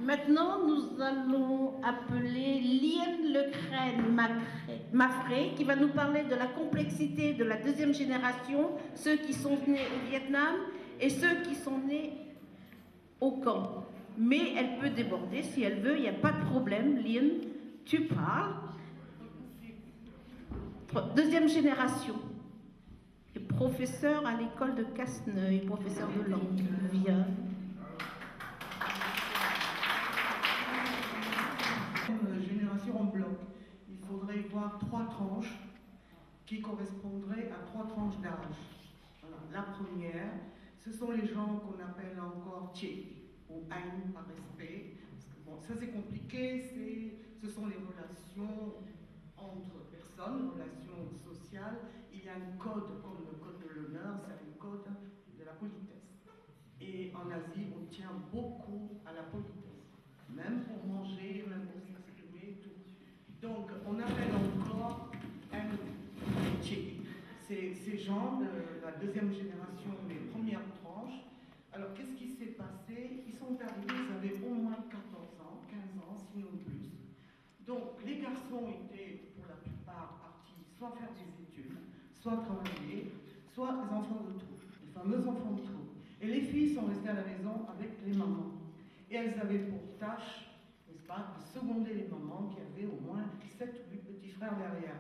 Maintenant, nous allons appeler Liane Lecrène-Maffré, qui va nous parler de la complexité de la deuxième génération, ceux qui sont nés au Vietnam et ceux qui sont nés au camp. Mais elle peut déborder si elle veut, il n'y a pas de problème. Liane, tu parles. Deuxième génération. Professeur à l'école de Casseneuil, professeur de langue, via. Génération en bloc. Il faudrait voir 3 tranches qui correspondraient à 3 tranches d'âge. Voilà. La première, ce sont les gens qu'on appelle encore Tché ou Aïn par respect. Parce que bon, ça c'est compliqué, ce sont les relations entre personnes, relations sociales. Il y a un code comme le code de l'honneur, c'est un code de la politesse. Et en Asie, on tient beaucoup à la politesse, même pour manger, même pour s'exprimer, tout. Donc, on appelle encore un Tché. Ces gens de la deuxième génération, les premières tranches. Alors, qu'est-ce qui s'est passé? Ils sont arrivés, ils avaient au moins 14 ans, 15 ans, sinon plus. Donc, les garçons étaient, pour la plupart, partis soit faire des études, soit travailler, soit les enfants de trou, les fameux enfants de trou. Et les filles sont restées à la maison avec les mamans. Et elles avaient pour tâche, n'est-ce pas, de seconder les mamans qui avaient au moins 7 ou 8 petits frères derrière.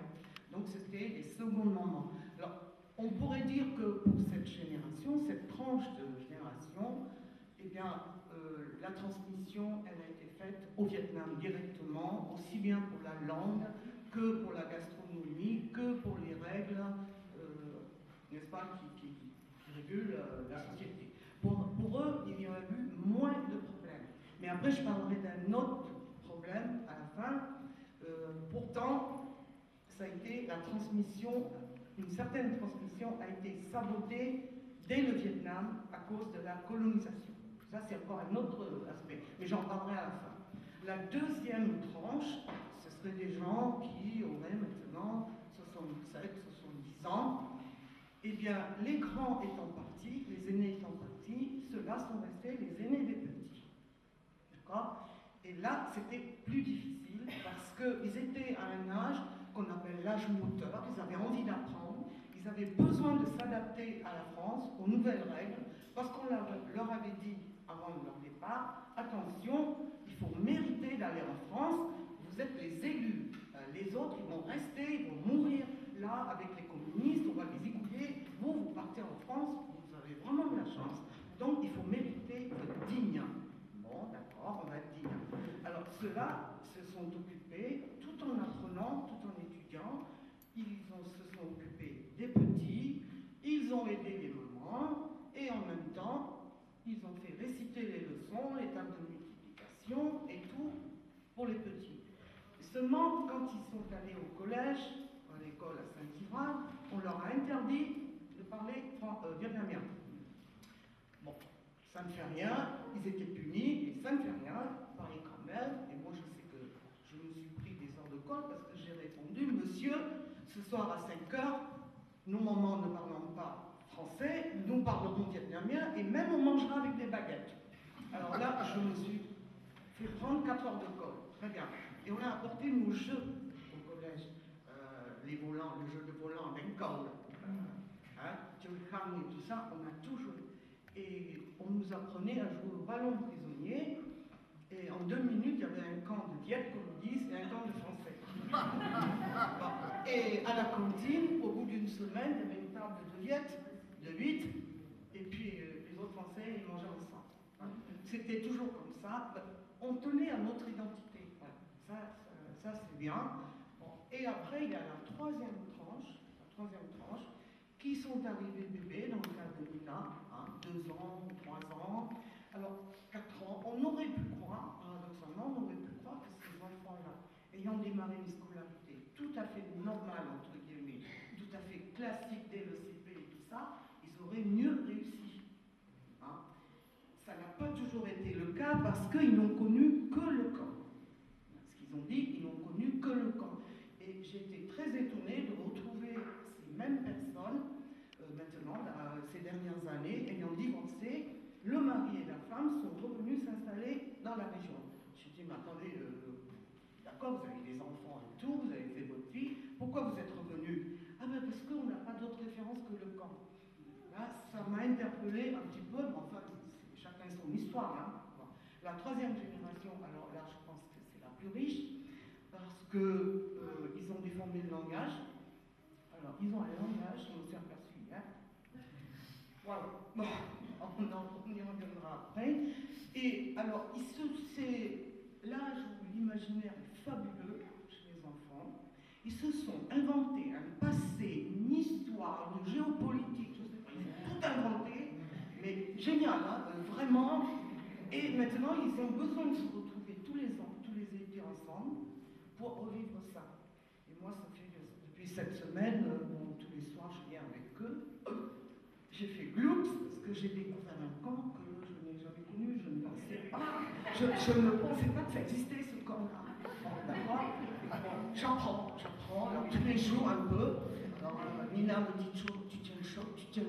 Donc, c'était les secondes mamans. Alors, on pourrait dire que pour cette génération, cette tranche de génération, eh bien, la transmission, elle a été faite au Vietnam directement, aussi bien pour la langue que pour la gastronomie, que pour les règles, n'est-ce pas, qui régulent la société. Pour eux, il y aurait eu moins de problèmes. Mais après, je parlerai d'un autre problème à la fin. Pourtant, ça a été la transmission, une certaine transmission a été sabotée dès le Vietnam à cause de la colonisation. Ça, c'est encore un autre aspect, mais j'en parlerai à la fin. La deuxième tranche, ce seraient des gens qui auraient maintenant 67, 70 ans. Eh bien, les grands étant partis, les aînés étant partis, ceux-là sont restés les aînés des petits. D'accord? Et là, c'était plus difficile parce qu'ils étaient à un âge qu'on appelle l'âge moteur, ils avaient envie d'apprendre, ils avaient besoin de s'adapter à la France, aux nouvelles règles, parce qu'on leur avait dit avant leur départ, attention, il faut mériter d'aller en France, vous êtes les élus, les autres ils vont rester, ils vont mourir là avec les communistes, on va les écouter, vous partez en France, vous avez vraiment de la chance, donc il faut mériter digne. Bon, d'accord, on va être digne. Alors ceux-là se sont occupés, tout en apprenant, tout en étudiant, se sont occupés des petits, ils ont aidé les mamans, et en même temps, ils ont fait réciter les leçons, les tables de multiplication et tout pour les petits. Seulement, quand ils sont allés au collège, à l'école à Saint-Ivoire, on leur a interdit de parler vietnamien. Bon, ça ne fait rien, ils étaient punis, et ça ne fait rien, parlaient quand même, et moi je sais que je me suis pris des heures de colle parce que j'ai répondu, monsieur, ce soir à 5 heures, nos mamans ne parlons pas français, nous parlerons vietnamien, et même on mangera avec des baguettes. Alors là, je me suis fait prendre 4 heures de colle, très bien. Et on a apporté nos jeux au collège, les volants, le jeu de volant avec corde, et tout ça, on a tout joué. Et on nous apprenait à jouer au ballon prisonnier. Et en 2 minutes, il y avait un camp de Viet, comme on dit, et un camp de Français. Bon. Et à la cantine, au bout d'une semaine, il y avait une table de Viet, de 8, et puis les autres Français, ils mangeaient ensemble. C'était toujours comme ça. On tenait à notre identité. Voilà. Ça c'est bien. Bon. Et après, il y a la troisième tranche, qui sont arrivés bébés, dans le cas de Nina, 2 ans, 3 ans, alors 4 ans. On aurait pu croire, paradoxalement, on aurait pu croire que ces enfants-là, ayant démarré une scolarité tout à fait normale, entre guillemets, tout à fait classique dès le CP et tout ça, ils auraient mieux réussi. Ça n'a pas toujours été le cas parce qu'ils n'ont connu que le camp. Ce qu'ils ont dit, ils n'ont connu que le camp. Et j'ai été très étonnée de retrouver ces mêmes personnes, maintenant, ces dernières années, ayant divorcé, le mari et la femme sont revenus s'installer dans la région. Je dis, mais attendez, d'accord, vous avez des enfants et tout, vous avez fait votre vie, pourquoi vous êtes revenu? Ah ben parce qu'on n'a pas d'autre référence que le camp. Là, ça m'a interpellé un petit peu, mais enfin, chacun son histoire. Hein. Bon. La troisième génération, alors là, je pense que c'est la plus riche, parce qu'ils ont déformé le langage. Alors, ils ont un langage, on s'est aperçu hier. Voilà. Bon, on y reviendra après. Et alors, l'âge où l'imaginaire est fabuleux chez les enfants. Ils se sont inventés un passé, une histoire, une géopolitique, je sais pas, ils ont tout inventé, mais génial, hein, vraiment. Et maintenant, ils ont besoin de se retrouver tous les ans, tous les étés ensemble, pour revivre ça. Et moi, ça fait depuis cette semaine, bon, tous les soirs, je viens avec eux. J'ai fait gloops, parce que j'ai découvert un camp que je n'ai jamais connu, je ne pensais pas. Je ne pensais pas que ça existait, ce camp-là. D'accord? J'apprends, alors tous les jours un peu. Alors Nina me dit toujours, tu tiens le choc. Je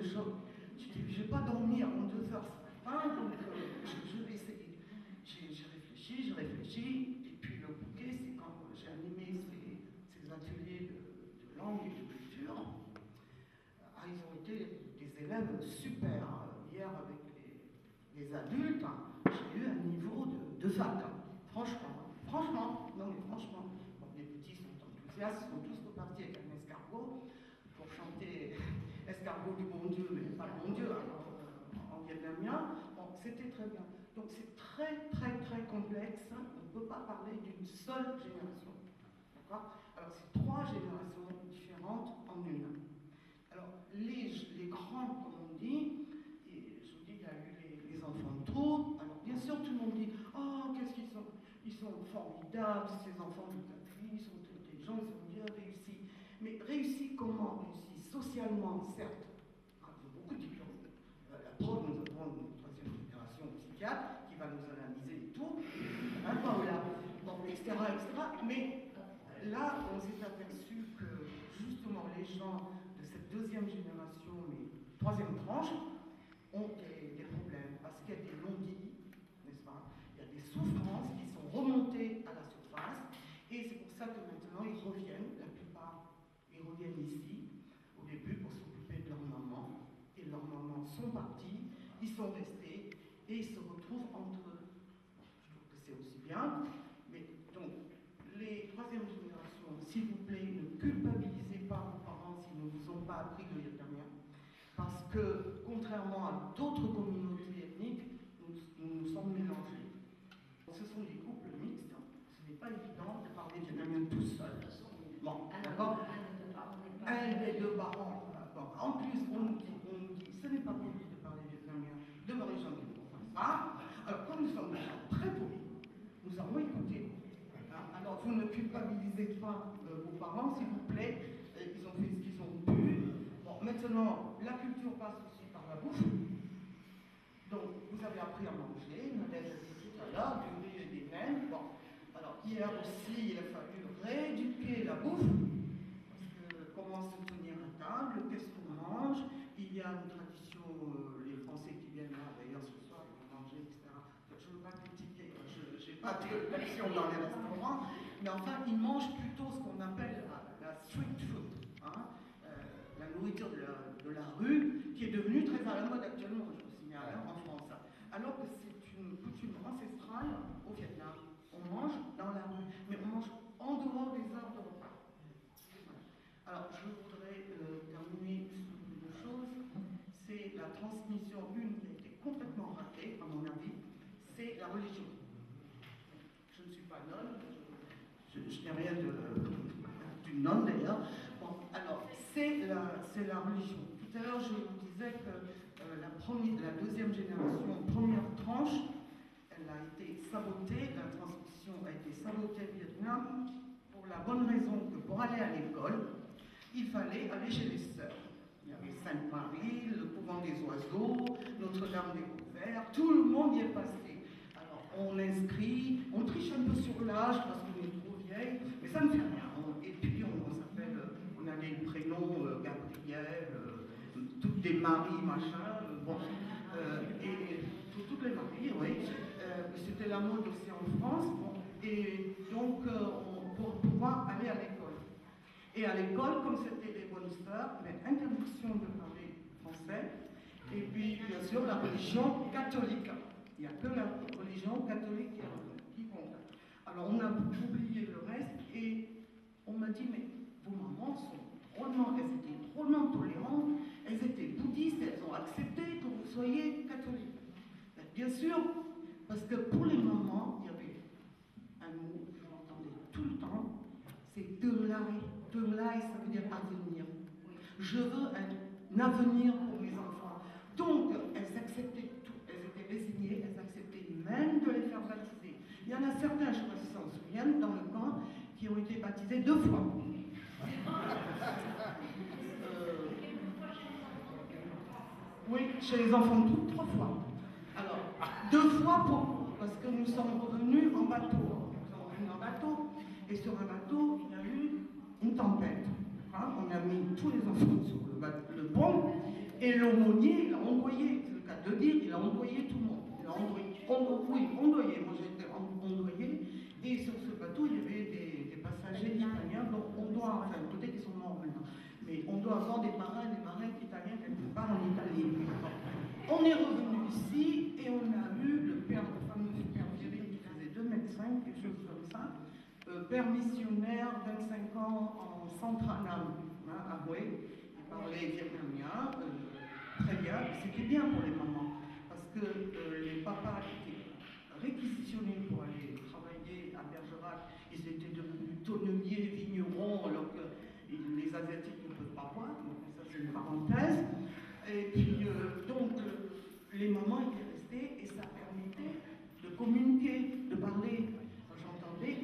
dis, je ne vais pas dormir en 2 heures ce matin, donc je vais essayer. J'ai réfléchi, et puis le bouquet, c'est quand j'ai animé ces ateliers de langue et de culture. Ils ont été des élèves super. Hier, avec les adultes, j'ai eu un niveau de fac. Franchement, non mais franchement. Bon, les petits sont enthousiastes, ils sont tous repartis avec un escargot pour chanter escargot du bon Dieu, mais pas le bon Dieu, alors, en vietnamien. Bon, c'était très bien. Donc c'est très complexe. On ne peut pas parler d'une seule génération. D'accord? Alors c'est 3 générations différentes en une. Alors, les grands, comme on dit, et je vous dis, il y a eu les enfants de trop. Alors, bien sûr, tout le monde dit, oh, qu'est-ce qu'ils sont, ils sont formidables, ces enfants de Catherine, ils sont intelligents, ils ont bien réussi. Mais réussi comment? Réussi socialement, certes. Ils ont beaucoup de diplômes. La preuve, nous avons une 3e génération de psychiatre qui va nous analyser et tout. Voilà. Bon, etc. Mais là, on s'est aperçu que, justement, les gens de cette 2e génération, mais 3e tranche, ont des problèmes, parce qu'il y a des non-dits, n'est-ce pas? Il y a des souffrances qui sont remontées à la surface, et c'est pour ça que maintenant ils reviennent, la plupart, ils reviennent ici, au début, pour s'occuper de leur maman, et leurs mamans sont partis, ils sont restés, et ils se retrouvent entre eux. Je trouve que c'est aussi bien, mais donc, les 3e générations, s'il vous plaît, ne culpabilisez pas vos parents s'ils ne vous ont pas appris le vietnamien. Parce que, contrairement à d'autres communautés ethniques, nous sommes mélangés. Ce sont des couples mixtes. Ce n'est pas évident de parler vietnamien tout seul. Bon, d'accord? Un des 2 parents. Bon, en plus, on nous dit, ce n'est pas poli de parler vietnamien devant les gens qui ne comprennent pas. Alors, comme nous sommes des gens très polis, nous avons écouté. Alors, vous ne culpabilisez pas vos parents, s'il vous plaît. Ils ont fait ce qu'ils ont pu. Bon, maintenant, la culture passe aussi par la bouffe. Donc, vous avez appris à manger, Nadège a dit tout à l'heure, du riz et des nems. Bon, alors, hier aussi, il a fallu rééduquer la bouffe. Parce que comment se tenir à table, qu'est-ce qu'on mange. Il y a une tradition, les Français qui viennent là, d'ailleurs, ce soir, ils vont manger, etc. Je ne veux pas critiquer, je n'ai pas d'action dans les restaurants, mais enfin, ils mangent plutôt ce qu'on appelle la street food, hein, la nourriture de la rue, qui est devenue très à la mode actuellement, je vous signale, hein, en France. Alors que c'est une coutume ancestrale au Vietnam. On mange dans la rue, mais on mange en dehors des heures de repas. Alors, je voudrais terminer sur une chose, c'est la transmission, une qui a été complètement ratée, à mon avis, c'est la religion. Je ne suis pas nonne, je n'ai rien d'une nonne d'ailleurs. Bon, alors, c'est la religion. Tout à l'heure, je vous disais que la 2e génération, première tranche, elle a été sabotée, la transmission a été sabotée au Vietnam pour la bonne raison que pour aller à l'école, il fallait aller chez les sœurs. Il y avait Sainte-Marie, le couvent des oiseaux, Notre-Dame des Couverts, tout le monde y est passé. Alors, on inscrit, on triche un peu sur l'âge parce qu'on est trop vieille, mais ça ne fait rien. Et puis, on s'appelle, on a des prénoms, Gabriel, toutes des Maries, machin, bon, et toutes les Maries, oui. C'était la mode aussi en France, bon, et donc pour pouvoir aller à l'école. Et à l'école, comme c'était les bonnes sœurs, mais interdiction de parler français, et puis bien sûr la religion catholique. Il n'y a que la religion catholique qui compte. Alors on a oublié le reste, et on m'a dit, mais vos mamans elles étaient drôlement tolérantes, elles étaient bouddhistes, elles ont accepté que vous soyez catholique. Bien sûr, parce que pour les mamans, il y avait un mot que j'entendais tout le temps, c'est Dömlai. Dömlai, ça veut dire avenir. Je veux un avenir pour mes enfants. Donc, elles acceptaient tout, elles étaient résignées, elles acceptaient même de les faire baptiser. Il y en a certains, je ne sais pas si s'en souviennent, dans le camp, qui ont été baptisés 2 fois. Oui, chez les enfants toutes 3 fois. Alors, 2 fois parce que nous sommes revenus en bateau. Nous sommes revenus en bateau, et sur un bateau, il y a eu une tempête. Hein, on a mis tous les enfants sur le pont, et l'aumônier, il a ondoyé, c'est le cas de le dire, il a ondoyé tout le monde. Il a ondoyé, moi j'étais ondoyé, et sur ce bateau, il y avait des passagers italiens, donc on doit, enfin peut-être qu'ils sont morts maintenant, mais on doit avoir des marins italiens quelque part en Italie. On est revenu ici, et on a eu le fameux père Vieri, qui faisait 2,5 m, quelque chose comme ça, père missionnaire, 25 ans en Centrale, hein, à Hue. Il parlait vietnamien, très bien. C'était bien pour les mamans, parce que les papas étaient réquisitionnés pour aller travailler à Bergerac. Ils étaient devenus tonneliers, vignerons, alors que les Asiatiques ne peuvent pas voir. Donc ça, c'est une parenthèse. Et puis, donc, les mamans étaient restées, et ça permettait de communiquer, de parler.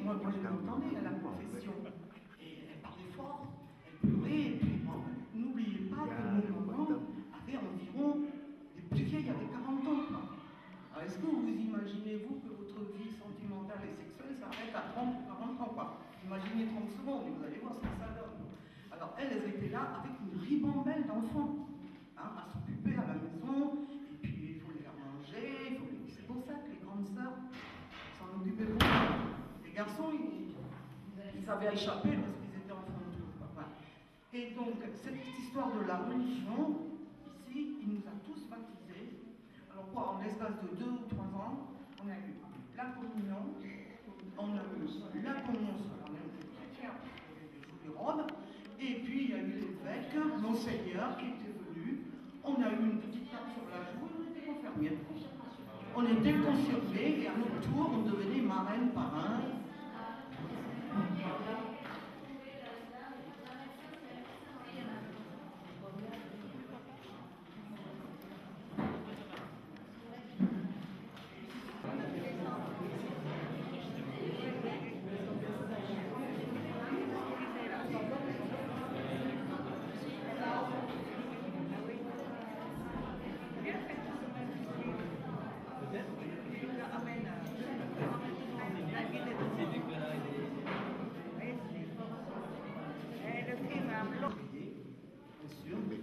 Moi je l'entendais à la confession, et elle parlait fort, elle pleurait, et puis bon, n'oubliez pas que nos mamans avaient environ, les plus vieilles avaient 40 ans. Alors est-ce que vous imaginez, vous, que votre vie sentimentale et sexuelle s'arrête à 30 ou 40 ans, quoi? Imaginez 30 secondes, et vous allez voir ce que ça donne. Alors elles étaient là avec une ribambelle d'enfants, hein, à s'occuper à la maison, et puis il faut les faire manger, c'est pour ça que les grandes sœurs s'en occupaient beaucoup. Les garçons, ils avaient échappé parce qu'ils étaient enfants de tout. Voilà. Et donc, cette histoire de la religion, ici, il nous a tous baptisés. Alors quoi, en l'espace de 2 ou 3 ans, on a eu la communion, on a eu la communion solennelle des chrétiens, des robes, et puis il y a eu l'évêque, Monseigneur, qui était venu. On a eu une petite tape sur la joue, on était confirmés. On était confirmés, et à notre tour, on devenait marraine, parrain.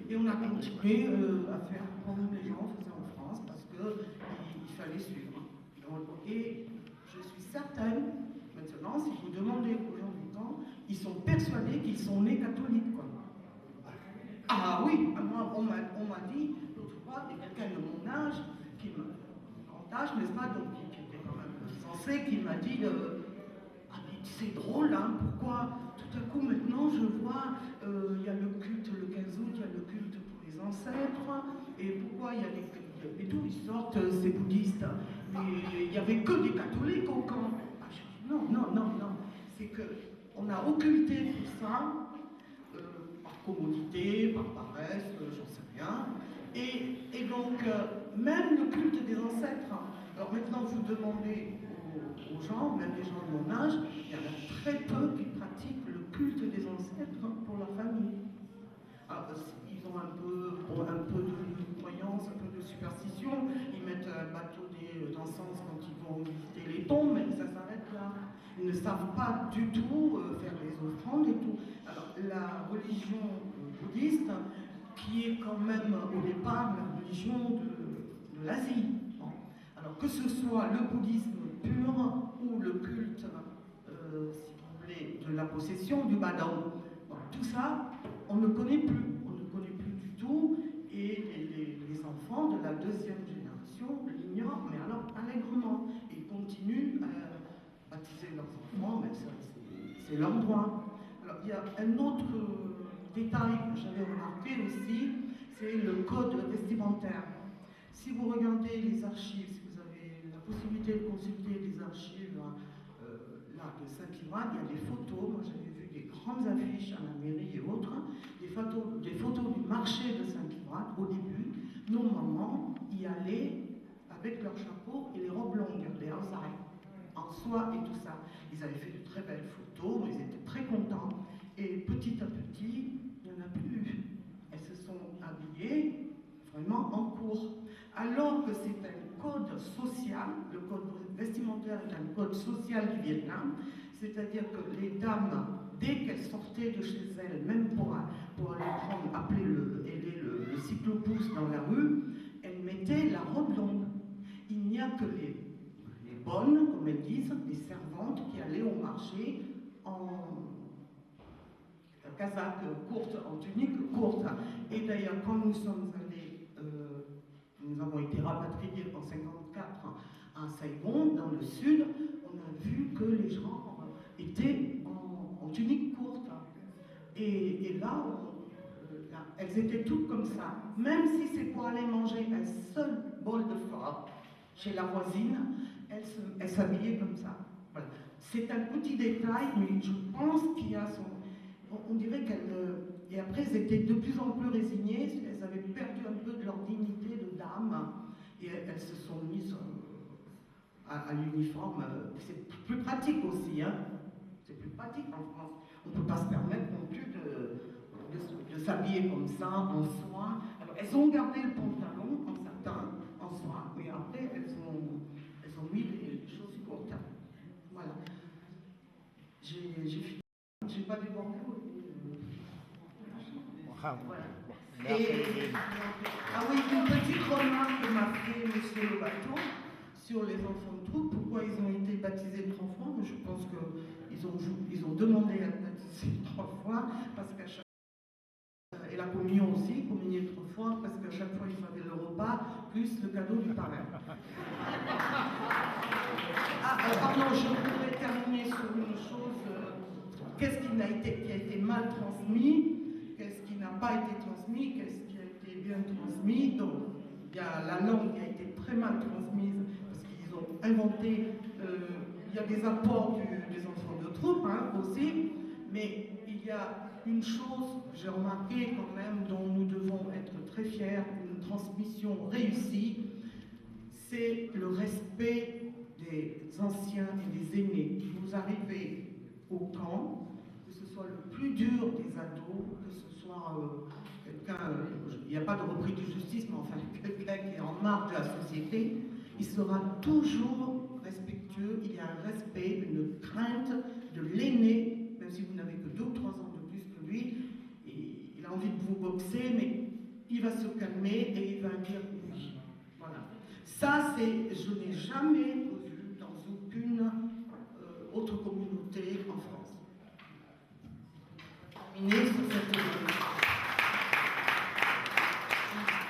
Et on a continué à faire comme les gens faisaient en France, parce qu'il fallait suivre. Et je suis certaine, maintenant, si vous demandez aux gens du temps, ils sont persuadés qu'ils sont nés catholiques, quoi. Ah oui, moi, on m'a dit, l'autre fois, il y a quelqu'un de mon âge, grand âge, n'est-ce pas, donc qui était quand même sensé, qui m'a dit, ah mais c'est drôle, hein, pourquoi tout à coup maintenant je vois, il y a le culte le 15 août, il y a le culte pour les ancêtres, et pourquoi il y a les et tout, ils sortent ces bouddhistes, mais il n'y avait que des catholiques au camp. Ah, je dis non, c'est qu'on a occulté tout ça, par commodité, par paresse, j'en sais rien, et donc même le culte des ancêtres. Alors maintenant vous demandez aux gens, même les gens de mon âge, il y en a très peu qui pratiquent le culte des ancêtres pour leur famille. Alors, ils ont un peu de croyance, un peu de superstition, ils mettent un bateau d'encens quand ils vont visiter les tombes, mais ça s'arrête là. Ils ne savent pas du tout faire les offrandes et tout. Alors, la religion bouddhiste, qui est quand même au départ la religion de l'Asie. Bon. Alors, que ce soit le bouddhisme pur pur ou le culte, si vous voulez, de la possession du badam. Bon, tout ça, on ne connaît plus. On ne connaît plus du tout. Et les enfants de la deuxième génération l'ignorent, mais alors allègrement. Ils continuent à baptiser leurs enfants, mais ça, c'est leur droit. Alors, il y a un autre détail que j'avais remarqué aussi, c'est le code vestimentaire. Si vous regardez les archives, si vous avez la possibilité de consulter les archives là, de Saint-Ivan, il y a des photos. Moi, j'avais vu des grandes affiches à la mairie et autres, des photos du marché de Saint-Ivan. Au début, nos mamans y allaient avec leurs chapeaux et les robes longues, les hausailles, en soie et tout ça. Ils avaient fait de très belles photos, ils étaient très contents. Et petit à petit, il n'y en a plus. Elles se sont habillées vraiment en cours. Alors que c'est un code social, le code vestimentaire est un code social du Vietnam, c'est-à-dire que les dames, dès qu'elles sortaient de chez elles, même pour aller appeler le cyclopousse dans la rue, elles mettaient la robe longue. Il n'y a que les bonnes, comme elles disent, les servantes qui allaient au marché en casaque courte, en tunique courte. Et d'ailleurs, quand nous sommes allés, nous avons été rapatriés en 1954 à Saigon, dans le sud, on a vu que les gens étaient en tunique courte. Et là, elles étaient toutes comme ça. Même si c'est pour aller manger un seul bol de pho chez la voisine, elles s'habillaient comme ça. Voilà. C'est un petit détail, mais je pense qu'il y a son... On dirait qu'elles... Et après, elles étaient de plus en plus résignées, elles avaient perdu un peu de leur dignité de dame, et elles se sont mises à l'uniforme. C'est plus pratique aussi, hein. C'est plus pratique en France. On ne peut pas se permettre non plus de s'habiller comme ça, en soie. Alors, elles ont gardé le pantalon en satin, en soie, mais après, elles ont mis les choses courtes. Voilà. J'ai fini. J'ai pas débordé. Voilà. Ah oui, une petite remarque que m'a fait Monsieur Le Bateau sur les enfants de troupe. Pourquoi ils ont été baptisés 3 fois? Je pense qu'ils ont demandé à être baptisés 3 fois, parce qu'à chaque fois, et la communion aussi, communier 3 fois, parce qu'à chaque fois il fallait le repas, plus le cadeau du parrain. Pardon, je voudrais terminer sur une chose. Qu'est-ce qui a été mal transmis? Qu'est-ce qui n'a pas été transmis? Qu'est-ce qui a été bien transmis? Donc, il y a la langue qui a été très mal transmise, parce qu'ils ont inventé, il y a des apports des enfants de troupe aussi, mais il y a une chose, j'ai remarqué quand même, dont nous devons être très fiers, une transmission réussie, c'est le respect des anciens et des aînés. Vous arrivez au camp, que ce soit le plus dur des ados, que ce soit quelqu'un, il n'y a pas de repris de justice, mais enfin quelqu'un qui est en marge de la société, il sera toujours respectueux, il y a un respect, une crainte de l'aîné, même si vous n'avez que 2 ou 3 ans de plus que lui, et il a envie de vous boxer, mais il va se calmer et il va dire oui. Voilà. Ça, je n'ai jamais vu dans aucune autre communauté en France. Terminé sur cette